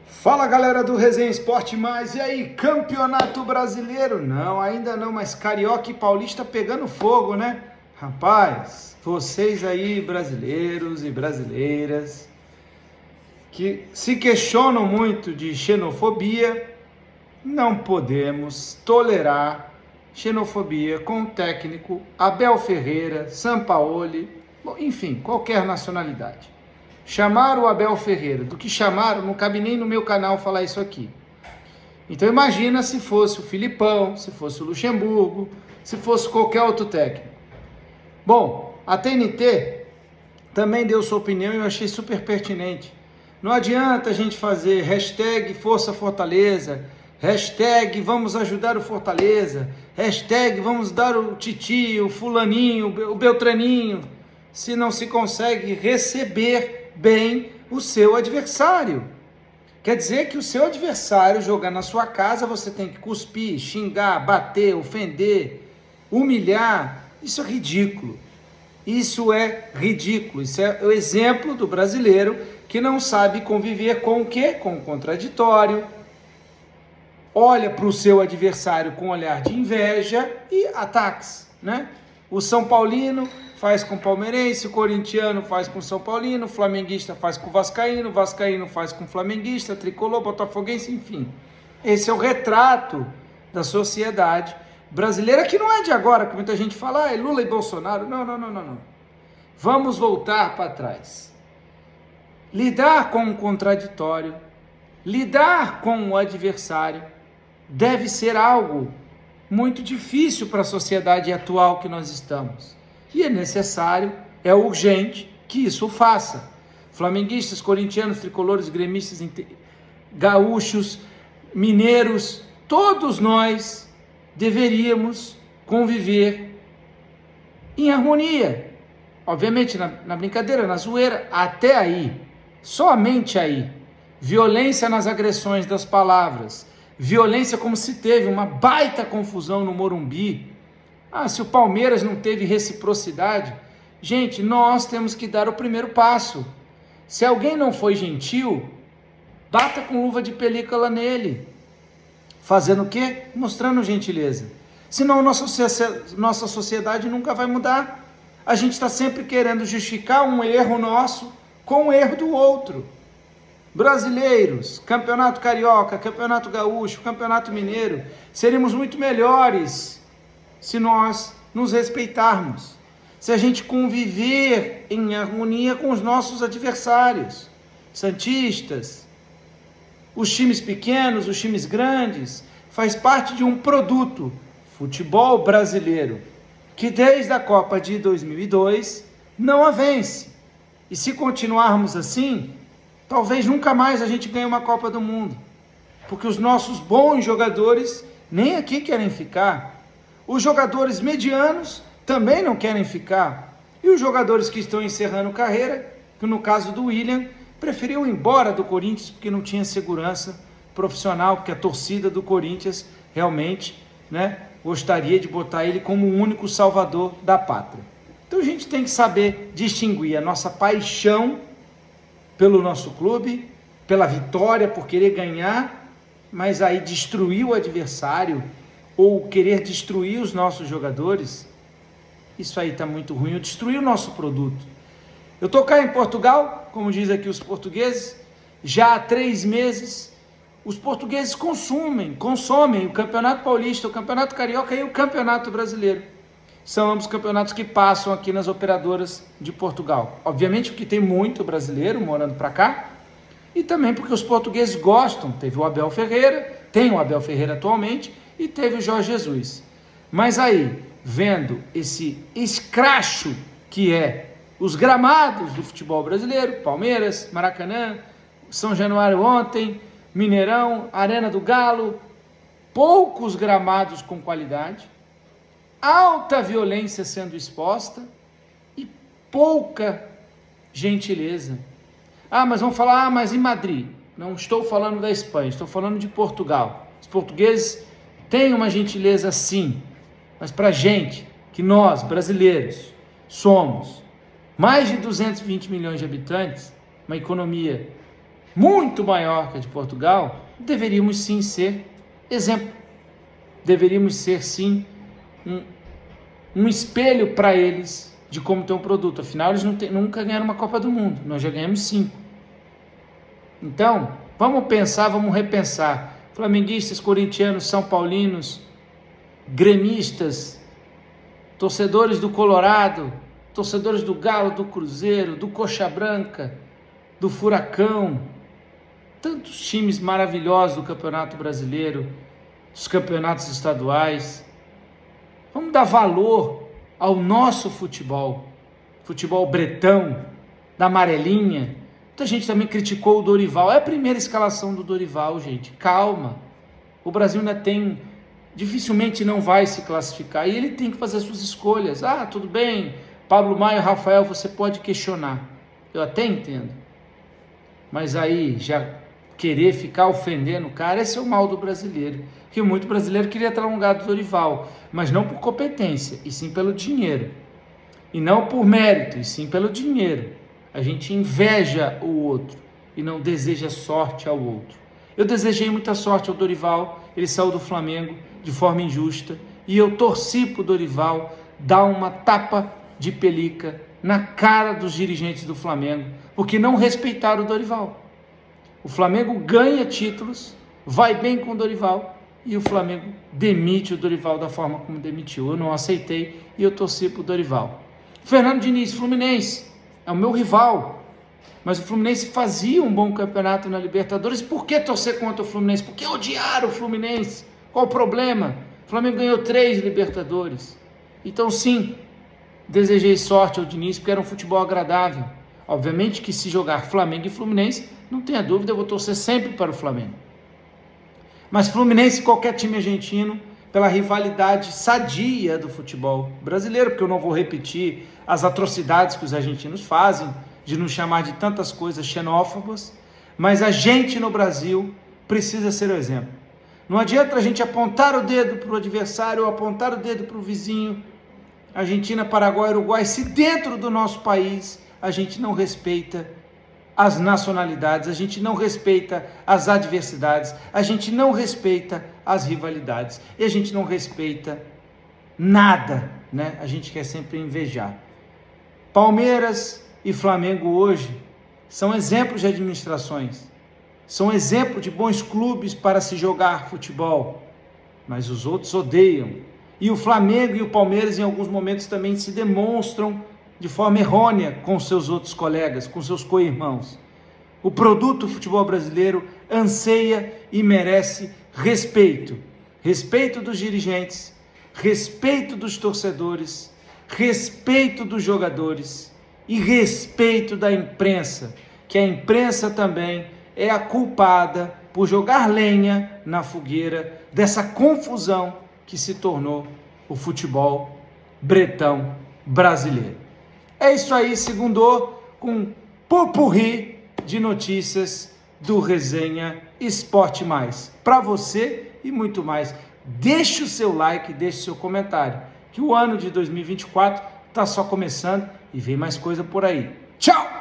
Fala galera do Resenha Esporte Mais, e aí, Campeonato Brasileiro? Não, ainda não, mas Carioca e Paulista pegando fogo, né? Rapaz, vocês aí brasileiros e brasileiras que se questionam muito de xenofobia, não podemos tolerar xenofobia com o técnico Abel Ferreira, Sampaoli, enfim, qualquer nacionalidade. Chamaram o Abel Ferreira, do que chamaram, não cabe nem no meu canal falar isso aqui. Então imagina se fosse o Filipão, se fosse o Luxemburgo, se fosse qualquer outro técnico. Bom, a TNT também deu sua opinião e eu achei super pertinente. Não adianta a gente fazer hashtag Força Fortaleza, hashtag vamos ajudar o Fortaleza, hashtag vamos dar o titio, o fulaninho, o beltraninho, se não se consegue receber bem o seu adversário. Quer dizer que o seu adversário jogar na sua casa, você tem que cuspir, xingar, bater, ofender, humilhar. Isso é ridículo. Isso é ridículo. Isso é o exemplo do brasileiro que não sabe conviver com o quê? Com o contraditório. Olha para o seu adversário com um olhar de inveja e ataques, né? O São Paulino faz com o palmeirense, o corintiano faz com o São Paulino, o flamenguista faz com o vascaíno faz com o flamenguista, tricolor, botafoguense, enfim. Esse é o retrato da sociedade brasileira, que não é de agora, que muita gente fala, é Lula e Bolsonaro. Não. Vamos voltar para trás. Lidar com o contraditório, lidar com o adversário, deve ser algo muito difícil para a sociedade atual que nós estamos. E é necessário, é urgente que isso faça. Flamenguistas, corintianos, tricolores, gremistas, gaúchos, mineiros, todos nós deveríamos conviver em harmonia. Obviamente na brincadeira, na zoeira, até aí, somente aí. Violência nas agressões das palavras, violência como se teve uma baita confusão no Morumbi. Se o Palmeiras não teve reciprocidade, gente, nós temos que dar o primeiro passo. Se alguém não foi gentil, bata com luva de película nele. Fazendo o quê? Mostrando gentileza. Senão nossa sociedade nunca vai mudar. A gente está sempre querendo justificar um erro nosso com o erro do outro. Brasileiros, Campeonato Carioca, Campeonato Gaúcho, Campeonato Mineiro, seríamos muito melhores se nós nos respeitarmos, se a gente conviver em harmonia com os nossos adversários, santistas, os times pequenos, os times grandes, faz parte de um produto, futebol brasileiro, que desde a Copa de 2002 não a vence. E se continuarmos assim, talvez nunca mais a gente ganhe uma Copa do Mundo, porque os nossos bons jogadores nem aqui querem ficar. Os jogadores medianos também não querem ficar. E os jogadores que estão encerrando carreira, que no caso do William, preferiu ir embora do Corinthians porque não tinha segurança profissional, porque a torcida do Corinthians realmente, gostaria de botar ele como o único salvador da pátria. Então a gente tem que saber distinguir a nossa paixão pelo nosso clube, pela vitória, por querer ganhar, mas aí destruir o adversário ou querer destruir os nossos jogadores, isso aí está muito ruim, ou destruir o nosso produto. Eu estou cá em Portugal, como diz aqui os portugueses, já há 3 meses, os portugueses consomem o Campeonato Paulista, o Campeonato Carioca e o Campeonato Brasileiro. São ambos campeonatos que passam aqui nas operadoras de Portugal. Obviamente porque tem muito brasileiro morando para cá, e também porque os portugueses gostam. Teve o Abel Ferreira, tem o Abel Ferreira atualmente, e teve o Jorge Jesus. Mas aí, vendo esse escracho que é os gramados do futebol brasileiro, Palmeiras, Maracanã, São Januário ontem, Mineirão, Arena do Galo, poucos gramados com qualidade, alta violência sendo exposta e pouca gentileza. Mas vamos falar, mas em Madrid? Não estou falando da Espanha, estou falando de Portugal. Os portugueses têm uma gentileza sim, mas para a gente, que nós, brasileiros, somos mais de 220 milhões de habitantes, uma economia muito maior que a de Portugal, deveríamos sim ser exemplo. Deveríamos ser sim um espelho para eles de como ter um produto. Afinal, eles nunca ganharam uma Copa do Mundo, nós já ganhamos 5. Então, vamos pensar, vamos repensar. Flamenguistas, corintianos, são paulinos, gremistas, torcedores do Colorado, torcedores do Galo, do Cruzeiro, do Coxa Branca, do Furacão, tantos times maravilhosos do Campeonato Brasileiro, dos campeonatos estaduais. Vamos dar valor ao nosso futebol, futebol bretão, da amarelinha. Muita gente também criticou o Dorival. É a primeira escalação do Dorival, gente. Calma. O Brasil ainda tem... dificilmente não vai se classificar. E ele tem que fazer suas escolhas. Ah, tudo bem. Pablo Maia, Rafael, você pode questionar. Eu até entendo. Mas aí, já querer ficar ofendendo o cara, esse é o mal do brasileiro. Porque muito brasileiro queria estar no lugar do Dorival. Mas não por competência, e sim pelo dinheiro. E não por mérito, e sim pelo dinheiro. A gente inveja o outro e não deseja sorte ao outro. Eu desejei muita sorte ao Dorival, ele saiu do Flamengo de forma injusta e eu torci para o Dorival dar uma tapa de pelica na cara dos dirigentes do Flamengo, porque não respeitaram o Dorival. O Flamengo ganha títulos, vai bem com o Dorival e o Flamengo demite o Dorival da forma como demitiu. Eu não aceitei e eu torci para o Dorival. Fernando Diniz, Fluminense. É o meu rival, mas o Fluminense fazia um bom campeonato na Libertadores. Por que torcer contra o Fluminense? Por que odiar o Fluminense? Qual o problema? O Flamengo ganhou 3 Libertadores. Então sim, desejei sorte ao Diniz, porque era um futebol agradável. Obviamente que se jogar Flamengo e Fluminense, não tenha dúvida, eu vou torcer sempre para o Flamengo. Mas Fluminense e qualquer time argentino, pela rivalidade sadia do futebol brasileiro, porque eu não vou repetir as atrocidades que os argentinos fazem, de nos chamar de tantas coisas xenófobas, mas a gente no Brasil precisa ser o exemplo. Não adianta a gente apontar o dedo para o adversário ou apontar o dedo para o vizinho, Argentina, Paraguai, Uruguai, se dentro do nosso país a gente não respeita as nacionalidades, a gente não respeita as adversidades, a gente não respeita as rivalidades e a gente não respeita nada, né? A gente quer sempre invejar. Palmeiras e Flamengo hoje são exemplos de administrações, são exemplos de bons clubes para se jogar futebol, mas os outros odeiam. E o Flamengo e o Palmeiras em alguns momentos também se demonstram de forma errônea com seus outros colegas, com seus co-irmãos. O produto futebol brasileiro anseia e merece respeito. Respeito dos dirigentes, respeito dos torcedores, respeito dos jogadores e respeito da imprensa, que a imprensa também é a culpada por jogar lenha na fogueira dessa confusão que se tornou o futebol bretão brasileiro. É isso aí, segundou com popurrí de notícias do Resenha Esporte Mais. Para você e muito mais. Deixe o seu like, deixe o seu comentário, que o ano de 2024 está só começando e vem mais coisa por aí. Tchau!